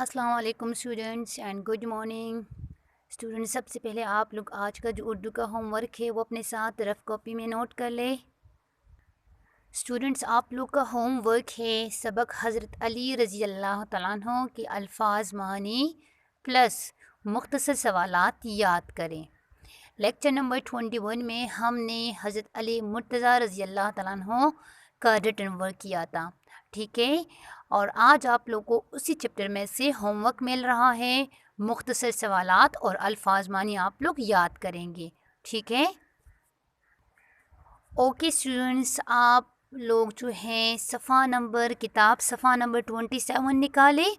السلام علیکم students and good morning students. سب سے پہلے آپ لوگ آج کا جو اردو کا ہوم ورک ہے وہ اپنے ساتھ رف کاپی میں نوٹ کر لیں. اسٹوڈنٹس آپ لوگ کا ہوم ورک ہے سبق حضرت علی رضی اللہ تعالیٰ عنہ کے الفاظ معنی پلس مختصر سوالات یاد کریں. لیکچر نمبر 21 میں ہم نے حضرت علی مرتضیٰ رضی اللہ تعالیٰ عنہ کا ریٹن ورک کیا تھا. ٹھیک ہے، اور آج آپ لوگ کو اسی چیپٹر میں سے ہوم ورک مل رہا ہے. مختصر سوالات اور الفاظ معنی آپ لوگ یاد کریں گے. ٹھیک ہے، اوکے اسٹوڈنٹس. آپ لوگ جو ہیں کتاب صفحہ نمبر 27 نکالے.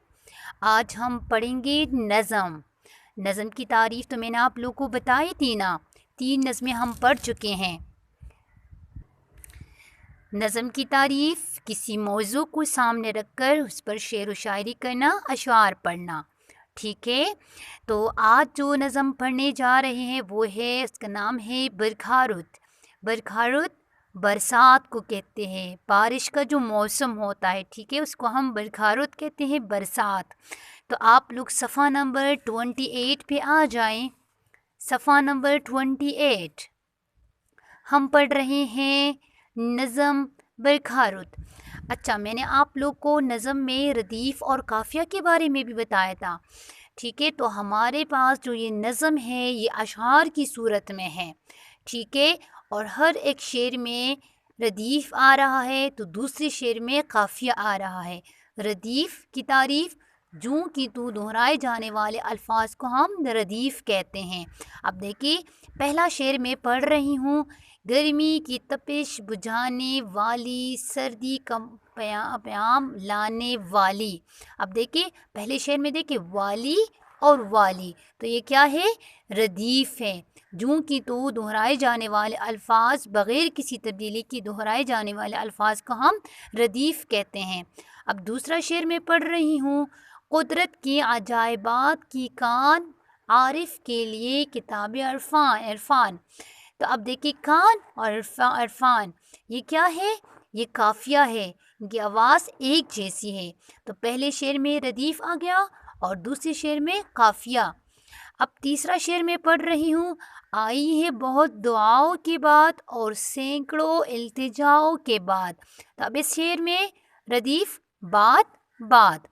آج ہم پڑھیں گے نظم کی تعریف. تو میں نے آپ لوگ کو بتائی تھی نا، 3 نظمیں ہم پڑھ چکے ہیں. نظم کی تعریف کسی موضوع کو سامنے رکھ کر اس پر شعر و شاعری کرنا، اشعار پڑھنا. ٹھیک ہے، تو آج جو نظم پڑھنے جا رہے ہیں وہ ہے، اس کا نام ہے برکھا رت. برکھا رت برسات کو کہتے ہیں، بارش کا جو موسم ہوتا ہے. ٹھیک ہے، اس کو ہم برکھا رت کہتے ہیں، برسات. تو آپ لوگ صفحہ نمبر 28 پہ آ جائیں. صفحہ نمبر 28 ہم پڑھ رہے ہیں نظم برکھا رت. اچھا، میں نے آپ لوگ کو نظم میں ردیف اور قافیہ کے بارے میں بھی بتایا تھا. ٹھیک ہے، تو ہمارے پاس جو یہ نظم ہے یہ اشعار کی صورت میں ہے. ٹھیک ہے، اور ہر ایک شعر میں ردیف آ رہا ہے تو دوسرے شعر میں قافیہ آ رہا ہے. ردیف کی تعریف، جوں کی تو دہرائے جانے والے الفاظ کو ہم ردیف کہتے ہیں. اب دیکھیے، پہلا شعر میں پڑھ رہی ہوں. گرمی کی تپش بجھانے والی، سردی کا پیام لانے والی. اب دیکھیں پہلے شعر میں دیکھیں والی اور والی، تو یہ کیا ہے؟ ردیف ہے. جوں کی تو دہرائے جانے والے الفاظ، بغیر کسی تبدیلی کی دہرائے جانے والے الفاظ کو ہم ردیف کہتے ہیں. اب دوسرا شعر میں پڑھ رہی ہوں. قدرت کی عجائبات کی کان، عارف کے لیے کتاب عرفان. تو اب دیکھیے کان اور عرفان، یہ کیا ہے؟ یہ قافیہ ہے. ان کی آواز ایک جیسی ہے. تو پہلے شعر میں ردیف آ گیا اور دوسرے شعر میں قافیہ. اب تیسرا شعر میں پڑھ رہی ہوں. آئی ہے بہت دعاؤں کے بعد اور سینکڑوں التجاؤں کے بعد. تو اب اس شعر میں ردیف بعد.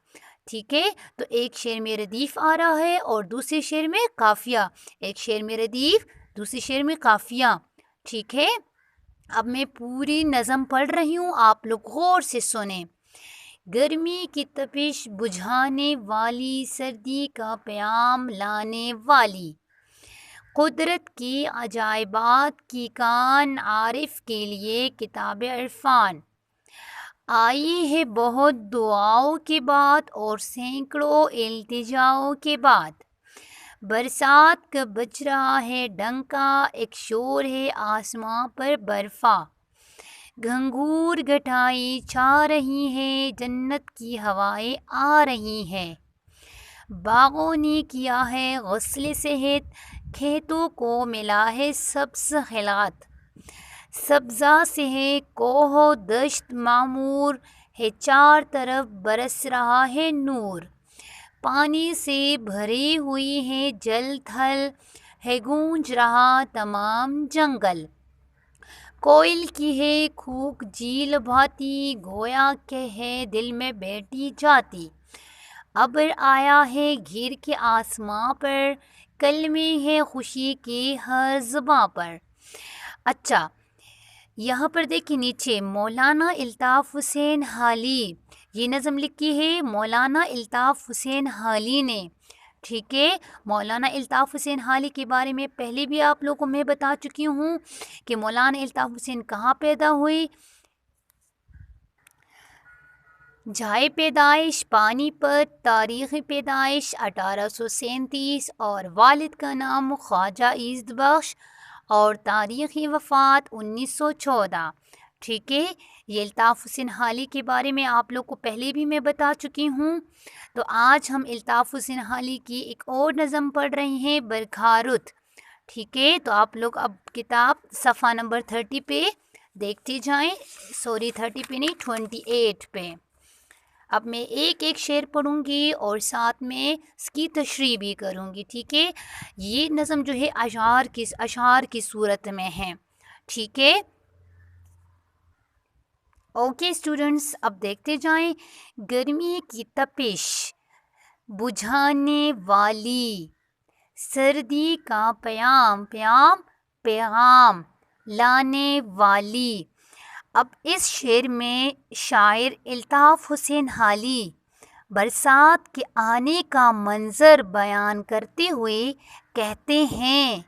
ٹھیک ہے، تو ایک شعر میں ردیف آ رہا ہے اور دوسرے شعر میں قافیہ. ایک شعر میں ردیف، دوسرے شعر میں قافیہ. ٹھیک ہے، اب میں پوری نظم پڑھ رہی ہوں، آپ لوگ غور سے سنیں. گرمی کی تپش بجھانے والی، سردی کا پیام لانے والی، قدرت کی عجائبات کی کان، عارف کے لیے کتاب عرفان. آئی ہے بہت دعاؤں کے بعد اور سینکڑوں التجاؤں کے بعد. برسات کا بج رہا ہے ڈنکا، ایک شور ہے آسماں پر برفا. گھنگور گھٹائی چھا رہی ہے، جنت کی ہوائیں آ رہی ہیں. باغوں نے کیا ہے غسل صحت، کھیتوں کو ملا ہے سبز خلات. سبزہ سے ہے کوہ و دشت معمور، ہے چار طرف برس رہا ہے نور. پانی سے بھری ہوئی ہے جل تھل، ہے گونج رہا تمام جنگل. کوئل کی ہے کوک جھیل بھاتی، گویا کہ ہے دل میں بیٹھی جاتی. ابر آیا ہے گھر کے آسماں پر، کلمے ہے خوشی کے ہر زباں پر. اچھا، یہاں پر دیکھیں نیچے مولانا الطاف حسین حالی، یہ نظم لکھی ہے مولانا الطاف حسین حالی نے. ٹھیک ہے، مولانا الطاف حسین حالی کے بارے میں پہلے بھی آپ لوگوں کو میں بتا چکی ہوں کہ مولانا الطاف حسین کہاں پیدا ہوئے. جائے پیدائش پانی پت، تاریخ پیدائش 1837، اور والد کا نام خواجہ عزت بخش، اور تاریخی وفات 1914. ٹھیک ہے، یہ الطاف حسین حالی کے بارے میں آپ لوگ کو پہلے بھی میں بتا چکی ہوں. تو آج ہم الطاف حسین حالی کی ایک اور نظم پڑھ رہے ہیں، برکھا رت. ٹھیک ہے، تو آپ لوگ اب کتاب صفحہ نمبر 30 پہ دیکھتے جائیں. 30 پہ نہیں، 28 پہ. اب میں ایک ایک شعر پڑھوں گی اور ساتھ میں اس کی تشریح بھی کروں گی، ٹھیک ہے؟ یہ نظم جو ہے اشعار کی صورت میں ہے، ٹھیک ہے؟ اوکے اسٹوڈنٹس، اب دیکھتے جائیں۔ گرمی کی تپش بجھانے والی، سردی کا پیغام لانے والی۔ اب اس شعر میں شاعر الطاف حسین حالی برسات کے آنے کا منظر بیان کرتے ہوئے کہتے ہیں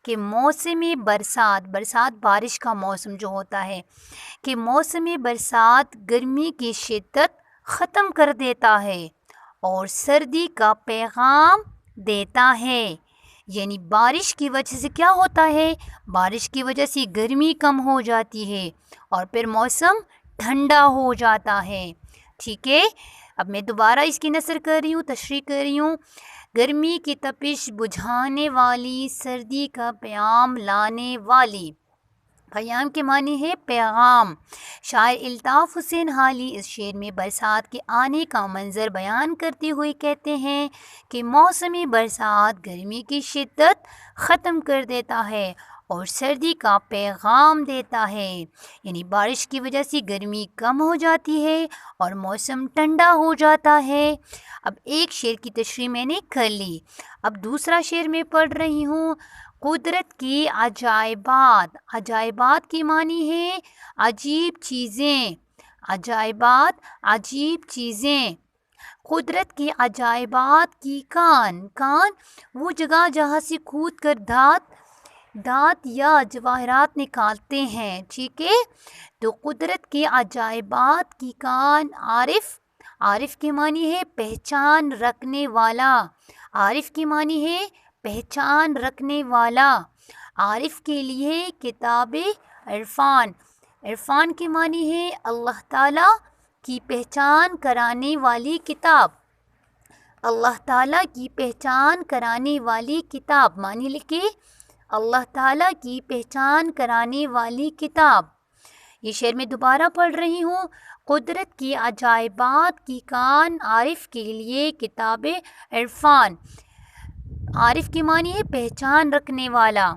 کہ موسم برسات بارش کا موسم جو ہوتا ہے، کہ موسم برسات گرمی کی شدت ختم کر دیتا ہے اور سردی کا پیغام دیتا ہے۔ یعنی بارش کی وجہ سے کیا ہوتا ہے؟ بارش کی وجہ سے گرمی کم ہو جاتی ہے اور پھر موسم ٹھنڈا ہو جاتا ہے، ٹھیک ہے؟ اب میں دوبارہ اس کی نثر کر رہی ہوں، تشریح کر رہی ہوں۔ گرمی کی تپش بجھانے والی، سردی کا پیغام لانے والی۔ پیام کے معنی ہے پیغام۔ شاعر الطاف حسین حالی اس شعر میں برسات کے آنے کا منظر بیان کرتے ہوئے کہتے ہیں کہ موسم برسات گرمی کی شدت ختم کر دیتا ہے اور سردی کا پیغام دیتا ہے، یعنی بارش کی وجہ سے گرمی کم ہو جاتی ہے اور موسم ٹھنڈا ہو جاتا ہے۔ اب ایک شعر کی تشریح میں نے کر لی، اب دوسرا شعر میں پڑھ رہی ہوں۔ قدرت کی عجائبات، عجائبات کی معنی ہے عجیب چیزیں، عجائبات عجیب چیزیں۔ قدرت کی عجائبات کی کان وہ جگہ جہاں سے کھود کر دھات یا جواہرات نکالتے ہیں، ٹھیک ہے؟ تو قدرت کی عجائبات کی کان، عارف کے معنی ہے پہچان رکھنے والا، عارف کی معنی ہے پہچان رکھنے والا۔ عارف کے لیے کتاب عرفان کے معنی ہے اللہ تعالیٰ کی پہچان کرانے والی کتاب، اللہ تعالیٰ کی پہچان کرانے والی کتاب، معنی لکھے اللہ تعالیٰ کی پہچان کرانے والی کتاب۔ یہ شعر میں دوبارہ پڑھ رہی ہوں۔ قدرت کی عجائبات کی کان، عارف کے لیے کتاب عرفان، عارف کی معنی ہے پہچان رکھنے والا۔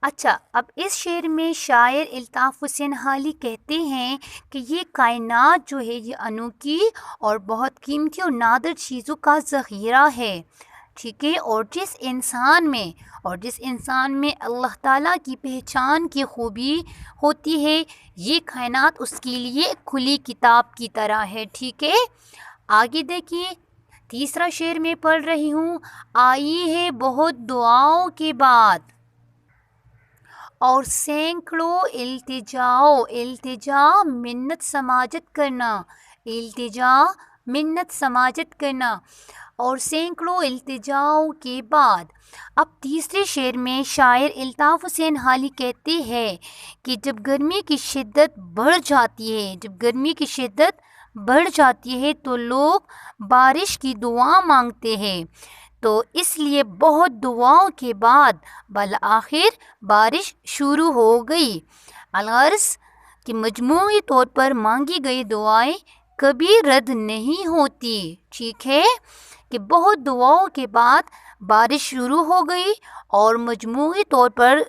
اچھا، اب اس شعر میں شاعر الطاف حسین حالی کہتے ہیں کہ یہ کائنات جو ہے یہ انوکھی اور بہت قیمتی اور نادر چیزوں کا ذخیرہ ہے، ٹھیک ہے؟ اور جس انسان میں اللہ تعالیٰ کی پہچان کی خوبی ہوتی ہے، یہ کائنات اس کے لیے کھلی کتاب کی طرح ہے، ٹھیک ہے؟ آگے دیکھیے، تیسرا شعر میں پڑھ رہی ہوں۔ آئی ہے بہت دعاؤں کے بعد اور سینکڑوں التجا منت سماجت کرنا اور سینکڑوں التجاؤں کے بعد۔ اب تیسرے شعر میں شاعر الطاف حسین حالی کہتے ہیں کہ جب گرمی کی شدت بڑھ جاتی ہے تو لوگ بارش کی دعا مانگتے ہیں، تو اس لیے بہت دعاؤں کے بعد بالآخر بارش شروع ہو گئی۔ الغرض کہ مجموعی طور پر مانگی گئی دعائیں کبھی رد نہیں ہوتی، ٹھیک ہے؟ کہ بہت دعاؤں کے بعد بارش شروع ہو گئی اور مجموعی طور پر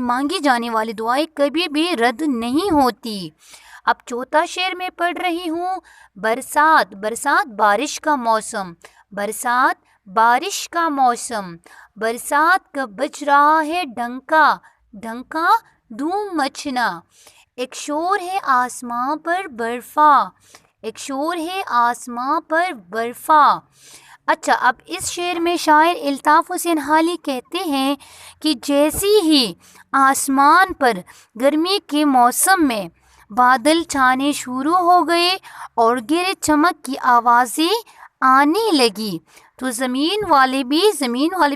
مانگی جانے والی دعائیں کبھی بھی رد نہیں ہوتی۔ اب چوتھا شعر میں پڑھ رہی ہوں۔ برسات بارش کا موسم، برسات کا بج رہا ہے ڈنکا دھوم مچنا، ایک شور ہے آسماں پر برفا۔ اچھا، اب اس شعر میں شاعر الطاف حسین حالی کہتے ہیں کہ جیسی ہی آسمان پر گرمی کے موسم میں بادل چھانے شروع ہو گئے اور گرج چمک کی آوازیں آنے لگی تو زمین والے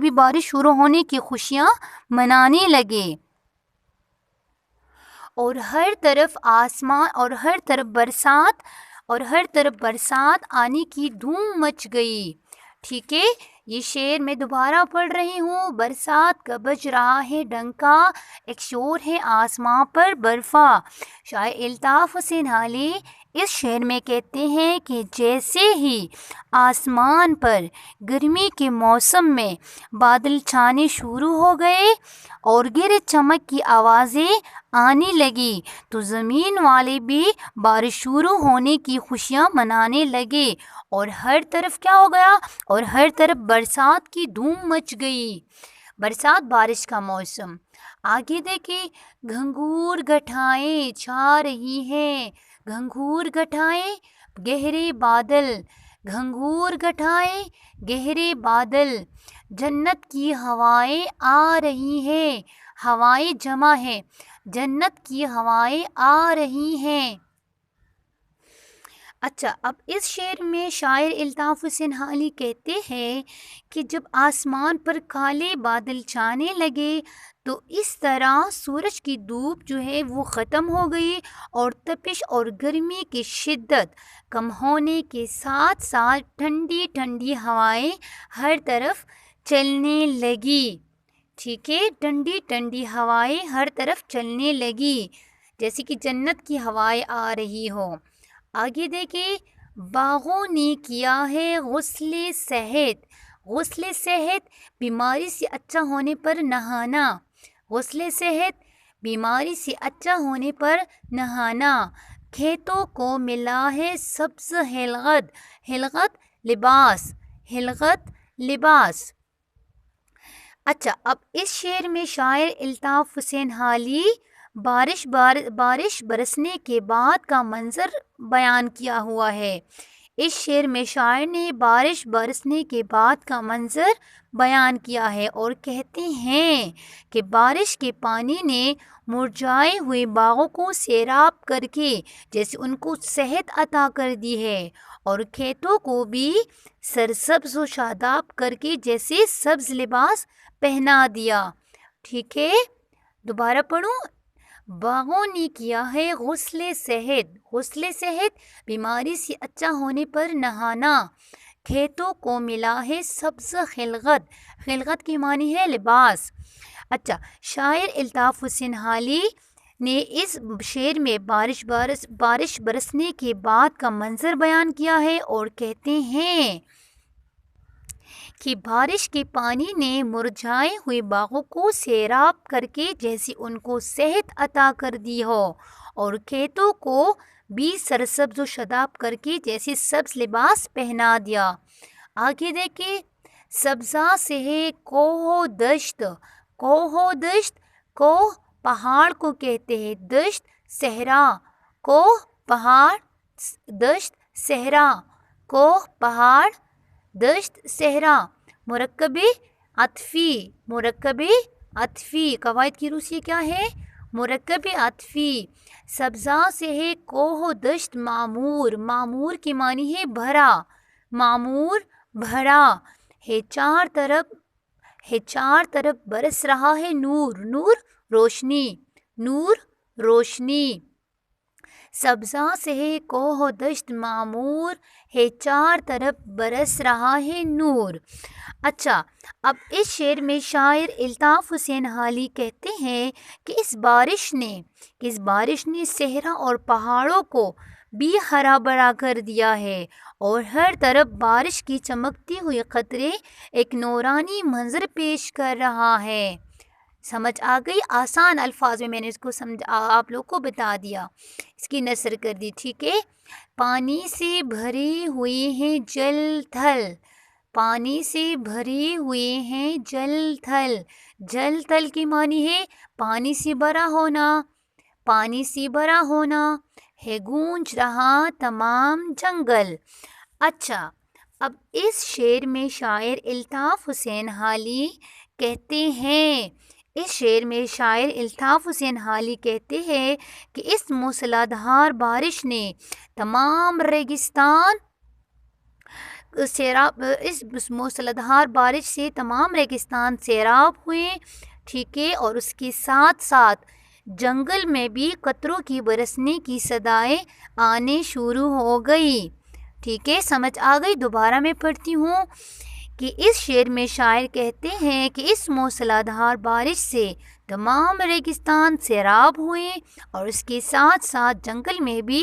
بھی بارش شروع ہونے کی خوشیاں منانے لگے اور ہر طرف برسات آنے کی دھوم مچ گئی، ٹھیک ہے؟ یہ شعر میں دوبارہ پڑھ رہی ہوں۔ برسات کا بج رہا ہے ڈنکا، ایک شور ہے آسماں پر برفا۔ شاعر الطاف حسین حالی اس شعر میں کہتے ہیں کہ جیسے ہی آسمان پر گرمی کے موسم میں بادل چھانے شروع ہو گئے اور گرج چمک کی آوازیں آنے لگی تو زمین والے بھی بارش شروع ہونے کی خوشیاں منانے لگے اور ہر طرف کیا ہو گیا، اور ہر طرف برسات کی دھوم مچ گئی۔ برسات بارش کا موسم۔ آگے دیکھیں، گھنگور گھٹائیں چھا رہی ہیں، گھنگور گھٹائیں گہرے بادل، گھنگور گھٹائیں گہرے بادل، جنت کی ہوائیں آ رہی ہیں، ہوائیں جمع ہے، جنت کی ہوائیں آ رہی ہیں۔ اچھا، اب اس شعر میں شاعر الطاف حسین حالی کہتے ہیں کہ جب آسمان پر کالے بادل چھانے لگے تو اس طرح سورج کی دھوپ جو ہے وہ ختم ہو گئی اور تپش اور گرمی کی شدت کم ہونے کے ساتھ ساتھ ٹھنڈی ٹھنڈی ہوائیں ہر طرف چلنے لگی۔ ٹھیک ہے، ٹھنڈی ٹھنڈی ہوائیں ہر طرف چلنے لگی، جیسے کہ جنت کی ہوائیں آ رہی ہوں۔ آگے دیکھیں، باغوں نے کیا ہے غسل صحت، غسل صحت بیماری سے اچھا ہونے پر نہانا، غسل صحت بیماری سے اچھا ہونے پر نہانا، کھیتوں کو ملا ہے سبز ہلغت، ہلغت لباس، ہلغت لباس۔ اچھا، اب اس شعر میں شاعر الطاف حسین حالی بارش برسنے کے بعد کا منظر بیان کیا ہوا ہے۔ اس شعر میں شاعر نے بارش برسنے کے بعد کا منظر بیان کیا ہے اور کہتے ہیں کہ بارش کے پانی نے مرجھائے ہوئے باغوں کو سیراب کر کے جیسے ان کو صحت عطا کر دی ہے اور کھیتوں کو بھی سرسبز و شاداب کر کے جیسے سبز لباس پہنا دیا۔ ٹھیک ہے، دوبارہ پڑھوں، باغوں نے کیا ہے غسل صحت، غسل صحت بیماری سے اچھا ہونے پر نہانا، کھیتوں کو ملا ہے سبز خلقت، خلقت کی معنی ہے لباس۔ اچھا، شاعر الطاف حسین حالی نے اس شعر میں بارش برسنے کے بعد کا منظر بیان کیا ہے اور کہتے ہیں کہ بارش کے پانی نے مرجھائے ہوئے باغوں کو سیراب کر کے جیسے ان کو صحت عطا کر دی ہو اور کھیتوں کو بھی سرسبز و شاداب کر کے جیسے سبز لباس پہنا دیا۔ آگے دیکھیں، سبزہ سے ہے کوہ و دشت، کوہ و دشت، کوہ پہاڑ کو کہتے ہیں، دشت صحرا، کوہ پہاڑ، دشت صحرا، کوہ پہاڑ، دشت صحرا، مرکب عطفی، مرکب عطفی، قواعد کی روسی کیا ہے؟ مرکب عطفی۔ سبزہ سے ہے کوہ و دشت معمور، معمور کی معنی ہے بھرا، معمور بھرا ہے، چار طرف برس رہا ہے نور، نور روشنی، نور روشنی۔ سبزہ سے ہے کوہ و دشت معمور ہے، چار طرف برس رہا ہے نور۔ اچھا، اب اس شعر میں شاعر الطاف حسین حالی کہتے ہیں کہ اس بارش نے صحرا اور پہاڑوں کو بھی ہرا بھرا کر دیا ہے اور ہر طرف بارش کی چمکتی ہوئی قطرے ایک نورانی منظر پیش کر رہا ہے۔ سمجھ آ گئی؟ آسان الفاظ میں نے اس کو آپ لوگ کو بتا دیا، اس کی نثر کر دی۔ ٹھیک ہے، پانی سے بھرے ہوئے ہیں جل تھل، پانی سے بھرے ہوئے ہیں جل تھل، جل تھل کی معنی ہے پانی سے بھرا ہونا، پانی سے بھرا ہونا ہے، گونج رہا تمام جنگل۔ اچھا، اب اس شعر میں شاعر الطاف حسین حالی کہتے ہیں، اس شعر میں شاعر الطاف حسین حالی کہتے ہیں کہ اس موسلا دھار بارش نے تمام ریگستان اس موسلا دھار بارش سے تمام ریگستان سیراب ہوئے۔ ٹھیک ہے، اور اس کے ساتھ ساتھ جنگل میں بھی قطروں کی برسنے کی صدائیں آنے شروع ہو گئی۔ ٹھیک ہے، سمجھ آ گئی؟ دوبارہ میں پڑھتی ہوں کہ اس شعر میں شاعر کہتے ہیں کہ اس موسلا دھار بارش سے تمام ریگستان سیراب ہوئے اور اس کے ساتھ ساتھ جنگل میں بھی